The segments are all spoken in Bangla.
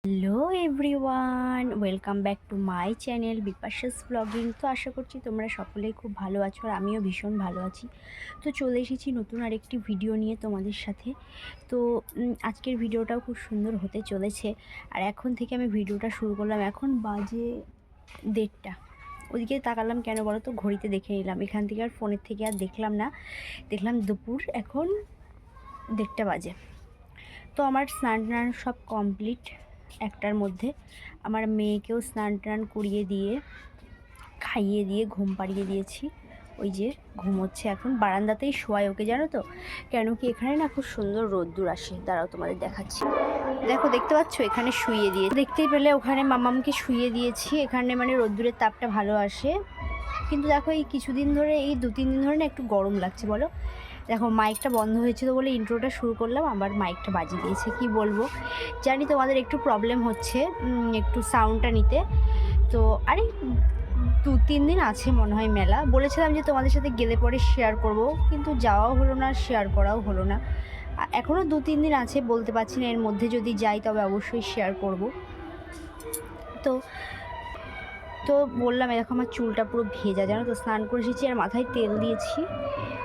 Hello everyone, welcome back to my channel Bipasha's blogging. তো আশা করছি তোমরা সকলেই খুব ভালো আছো আর আমিও ভীষণ ভালো আছি। তো চলে এসেছি নতুন আরেকটি ভিডিও নিয়ে তোমাদের সাথে। তো আজকের ভিডিওটাও খুব সুন্দর হতে চলেছে। আর এখন থেকে আমি ভিডিওটা শুরু করলাম। এখন বাজে 1:30। ওদিকে তাকালাম কেন বলো তো, ঘড়িতে দেখে নিলাম। এখান থেকে আর ফোনের থেকে আর দেখলাম না, দেখলাম দুপুর এখন 1:30 বাজে। তো আমার স্নান টান সব কমপ্লিট। একটার মধ্যে আমার মেয়েকেও স্নান টান করিয়ে দিয়ে খাইয়ে দিয়ে ঘুম পাড়িয়ে দিয়েছি। ওই যে ঘুমোচ্ছে এখন, বারান্দাতেই শোয়াই ওকে, জানো তো কেন কি, এখানে না খুব সুন্দর রোদ্দুর আসে। দাঁড়াও তোমাদের দেখাচ্ছি। দেখো, দেখতে পাচ্ছ এখানে শুইয়ে দিয়ে, দেখতেই পেলে ওখানে মামামকে শুইয়ে দিয়েছি। এখানে মানে রোদ্দুরের তাপটা ভালো আসে। কিন্তু দেখো এই কিছুদিন ধরে, এই 2-3 দিন ধরে না একটু গরম লাগছে বলো। দেখো মাইকটা বন্ধ হয়েছিল বলে ইন্ট্রোটা শুরু করলাম, আবার মাইকটা বাজিয়ে দিয়েছে। কি বলবো, জানি তোমাদের একটু প্রবলেম হচ্ছে একটু সাউন্ডটা নিতে। তো আরে 2-3 দিন আছে মনে হয় মেলা। বলেছিলাম যে তোমাদের সাথে গেলে পরে শেয়ার করব, কিন্তু যাওয়াও হলো না, শেয়ার করাও হলো না। এখনও 2-3 দিন আছে, বলতে পারছি না। এর মধ্যে যদি যাই তবে অবশ্যই শেয়ার করব। তো তো বললাম, এরকম আমার চুলটা পুরো ভেজা, জানো তো। স্নান করে এসেছি আর মাথায় তেল দিয়েছি,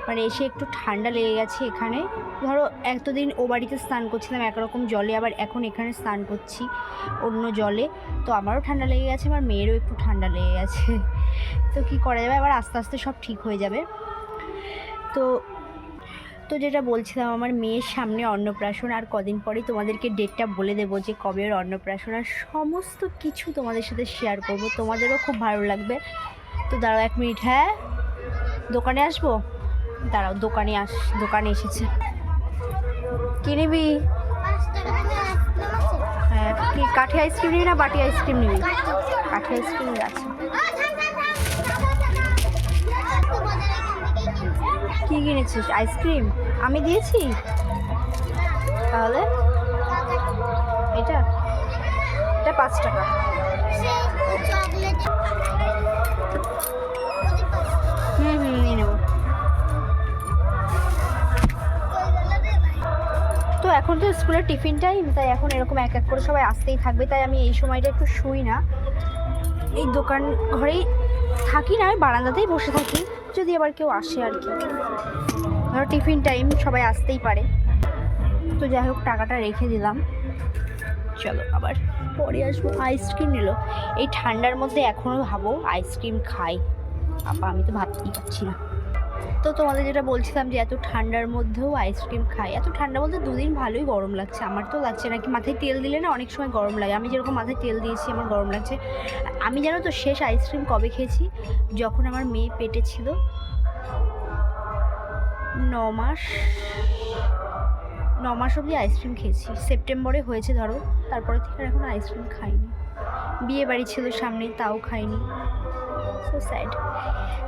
মানে এসে একটু ঠান্ডা লেগে গেছে। এখানে ধরো এতদিন ও বাড়িতে স্নান করছিলাম একরকম জলে, আবার এখন এখানে স্নান করছি অন্য জলে। তো আমারও ঠান্ডা লেগে গেছে, আমার মেয়েরও একটু ঠান্ডা লেগে গেছে। তো কী করা যাবে, আবার আস্তে আস্তে সব ঠিক হয়ে যাবে। তো তো যেটা বলছিলাম, আমার মেয়ের সামনে অন্নপ্রাশন, আর কদিন পরেই তোমাদেরকে ডেটটা বলে দেবো যে কবে ওর অন্নপ্রাশন, আর সমস্ত কিছু তোমাদের সাথে শেয়ার করব, তোমাদেরও খুব ভালো লাগবে। তো দাঁড়াও 1 মিনিট। হ্যাঁ, দোকানে আসবো, দাঁড়াও। দোকানে এসেছে। কী নিবি? হ্যাঁ, কি কাঠি আইসক্রিম নিবি না বাটি আইসক্রিম নিবি? কাঠি আইসক্রিম আছে। কি কিনেছিস? আইসক্রিম আমি দিয়েছি তাহলে? এটা এটা 5 টাকা। নিয়ে নেব। তো এখন তো স্কুলের টিফিন টাইম, তাই এখন এরকম এক এক করে সবাই আসতেই থাকবে, তাই আমি এই সময়টা একটু শুই না, এই দোকান ঘরেই থাকি না, আমি বারান্দাতেই বসে থাকি, যদি আবার কেউ আসে আর কি। ধরো টিফিন টাইম, সবাই আসতেই পারে। তো যাই হোক, টাকাটা রেখে দিলাম, চলো আবার পরে আসবো। আইসক্রিম নিল এই ঠান্ডার মধ্যে, এখনও ভাবো আইসক্রিম খাই। আমি তো ভাবতেই পারছি না। তো তোমাদের যেটা বলছিলাম যে এত ঠান্ডার মধ্যেও আইসক্রিম খাই। এত ঠান্ডা বলতে 2 দিন ভালোই গরম লাগছে। আমার তো লাগছে না কি, মাথায় তেল দিলে না অনেক সময় গরম লাগে। আমি যেরকম মাথায় তেল দিয়েছি আমার গরম লাগছে। আমি জানো তো শেষ আইসক্রিম কবে খেয়েছি? যখন আমার মেয়ে পেটে ছিল, 9 মাস অবধি আইসক্রিম খেয়েছি। সেপ্টেম্বরে হয়েছে ধরো, তারপরে থেকে এখন আইসক্রিম খাইনি। বিয়ে বাড়ি ছিল সামনে, তাও খাইনি। So sad.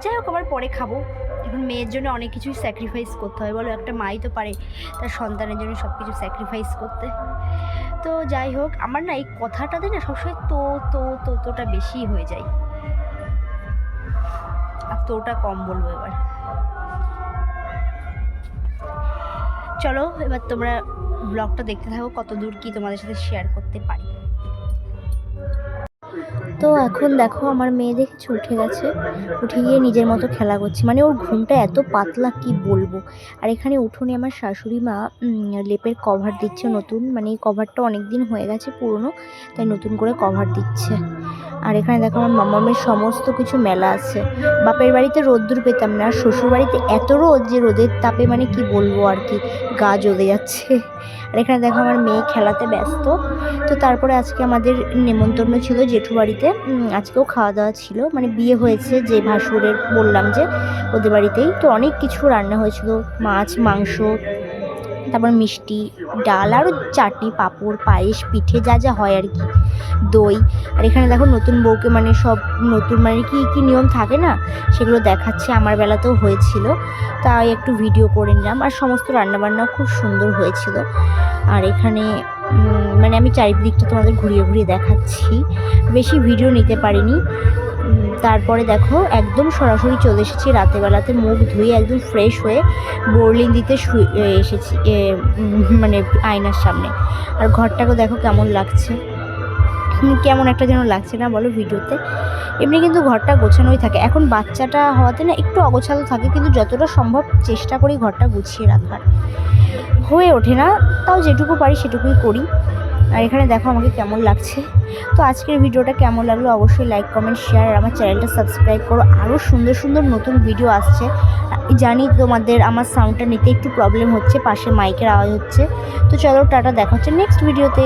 যাই হোক, আবার পরে খাবো। এখন মেয়ের জন্য অনেক কিছুই স্যাক্রিফাইস করতে হয় বলো, একটা মাই তো পারে তার সন্তানের জন্য সব কিছু স্যাক্রিফাইস করতে। তো যাই হোক, আমার না এই কথাটাতে না সবসময় তোটা বেশি হয়ে যায়, আর তোটা কম বলবো এবার। চলো এবার তোমরা ব্লগটা দেখতে থাকো, কত দূর কি তোমাদের সাথে শেয়ার করতে পারি। তো এখন দেখো আমার মেয়ে দেখেছি উঠে গেছে, উঠে গিয়ে নিজের মতো খেলা করছে। মানে ওর ঘুমটা এত পাতলা কি বলবো। আর এখানে উঠোনে আমার শাশুড়ি মা লেপের কভার দিচ্ছে নতুন, মানে এই কভারটা অনেক দিন হয়ে গেছে পুরনো, তাই নতুন করে কভার দিচ্ছে। আর এখানে দেখো আমার মামামের সমস্ত কিছু মেলা আছে। বাপের বাড়িতে রোদ্দুর পেতাম না, আর শ্বশুর বাড়িতে এত রোদ যে রোদের তাপে মানে কি বলবো আর কি, গা জ্বলে যাচ্ছে। আর এখানে দেখো আমার মেয়ে খেলাতে ব্যস্ত। তো তারপরে আজকে আমাদের নেমন্তন্ন ছিল জেঠু বাড়িতে, আজকেও খাওয়া দাওয়া ছিল, মানে বিয়ে হয়েছে যে ভাসুরের, বললাম যে ওদের বাড়িতেই। তো অনেক কিছু রান্না হয়েছিল, মাছ, মাংস, তারপর মিষ্টি, ডাল, আরও চাটনি, পাঁপড়, পায়েস, পিঠে, যা যা হয় আর কি, দই। আর এখানে দেখো নতুন বউকে মানে সব নতুন মানে কি কি নিয়ম থাকে না, সেগুলো দেখাচ্ছে। আমার বেলাতেও হয়েছিল, তাই একটু ভিডিও করে নিলাম। আর সমস্ত রান্নাবান্নাও খুব সুন্দর হয়েছিল। আর এখানে মানে আমি চারিদিকটা তোমাদের ঘুরিয়ে ঘুরিয়ে দেখাচ্ছি, বেশি ভিডিও নিতে পারিনি। তারপরে দেখো একদম সরাসরি চলে এসেছি রাতেবেলাতে, মুখ ধুয়ে একদম ফ্রেশ হয়ে বোরলিং দিতে এসেছি মানে আয়নার সামনে। আর ঘরটাকে দেখো কেমন লাগছে। কেমন একটা যেন লাগছে না বলো ভিডিওতে? এমনি কিন্তু ঘরটা গোছানোই থাকে। এখন বাচ্চাটা হওয়াতে না একটু অগোছালো থাকে, কিন্তু যতটা সম্ভব চেষ্টা করি ঘরটা গুছিয়ে রাখার। হয়ে ওঠে না, তাও যেটুকু পারি সেটুকুই করি। আর এখানে দেখো আমাকে কেমন লাগছে। তো আজকের ভিডিওটা কেমন লাগলো অবশ্যই লাইক, কমেন্ট, শেয়ার আর আমার চ্যানেলটা সাবস্ক্রাইব করো। আরও সুন্দর সুন্দর নতুন ভিডিও আসছে। জানি তোমাদের আমার সাউন্ডটা নিতে একটু প্রবলেম হচ্ছে, পাশে মাইকের আওয়াজ হচ্ছে। তো চলো টাটা, দেখা হচ্ছে নেক্সট ভিডিওতে।